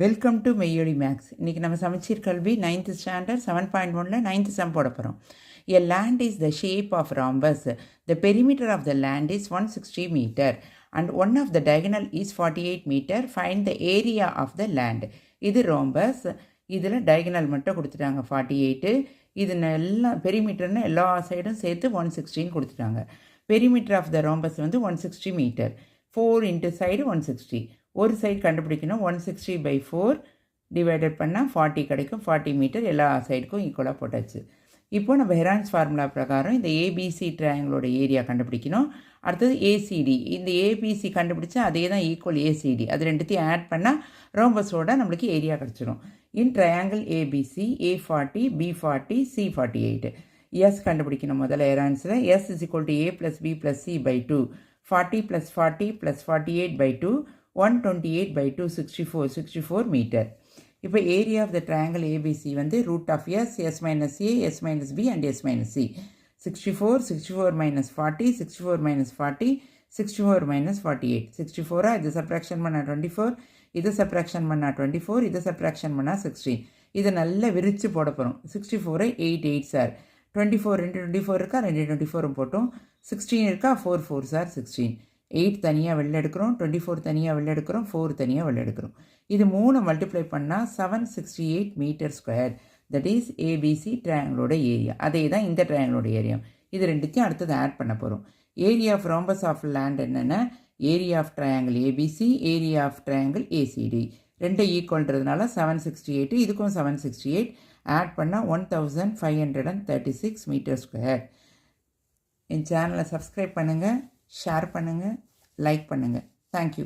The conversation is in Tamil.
Welcome to மெய்யொலி maths. இன்றைக்கி நம்ம சமச்சீர் கல்வி 9th ஸ்டாண்டர்ட் 7.1 9th சம் போட போகிறோம். A land is the shape of rhombus. The perimeter of the land is 160 meter and one of the diagonal is 48 meter. Find the area of the land. இது ரோம்பஸ். இதில் டயகனல் மட்டும் கொடுத்துட்டாங்க 48. இது எல்லாம் பெரிமீட்டர்னு எல்லா சைடும் சேர்த்து 160 கொடுத்துட்டாங்க. பெரிமீட்டர் ஆஃப் த ரோம்பஸ் வந்து 160 மீட்டர். 4 into side 160. ஒரு சைடு கண்டுபிடிக்கணும். 160/4 டிவைடட் பண்ணால் 40 கிடைக்கும். 40 மீட்டர் எல்லா சைடுக்கும் ஈக்குவலாக போட்டாச்சு. இப்போ நம்ம ஹெரான்ஸ் ஃபார்முலா பிரகாரம் இந்த ஏபிசி ட்ரையாங்கிளோட ஏரியா கண்டுபிடிக்கணும். அடுத்தது ஏசிடி. இந்த ஏபிசி கண்டுபிடிச்சா அதே தான் ஈக்குவல் ஏசிடி. அது ரெண்டுத்தையும் ஆட் பண்ணால் ரோம்பஸோட நம்மளுக்கு ஏரியா கிடச்சிரும். இன் triangle ABC A40 B40 C48 S கண்டுபிடிக்கணும். முதல்ல ஹெரான்ஸில் S is equal to A + B + C/2 40 + 40 + 48/2 128/2 64 metre. இப்போ area of the triangle ABC வந்து root of S S minus A S minus B and S minus C. 64 64 - 40 64 - 40 64 - 48 64 இது சப்ராக்ஷன் பண்ணால் 24 இது சப்ராக்ஷன் பண்ணால் 24 இது சப்ராக்ஷன் பண்ணால் 16. இதை நல்லா விரித்து போட போகிறோம். 64 8 8 சார் 24 2 24 இருக்கா 2 24 போட்டோம். 16 இருக்கா 4 4 சார் 16. 8 தனியாக வெளில எடுக்கிறோம், 24 தனியாக வெளில எடுக்கிறோம், 4 தனியாக வெளில எடுக்கிறோம். இது 3 மல்டிப்ளை பண்ணால் 768 metre square. That is ABC ட்ரையாங்கிளோட ஏரியா. அதே தான் இந்த ட்ரையாங்கிளோட ஏரியா. இது ரெண்டுத்தையும் அடுத்தது ஆட் பண்ண போகிறோம். Area of rhombus of land என்னென்னா area of triangle ABC area of triangle ACD ரெண்டு ஈக்குவல்ன்றதுனால 768. இதுக்கும் 768 ஆட் பண்ணால் 1536 மீட்டர் ஸ்கொயர். என் சேனலை சப்ஸ்கிரைப் பண்ணுங்கள், ஷேர் பண்ணுங்கள், லைக் பண்ணுங்கள். தேங்க்யூ.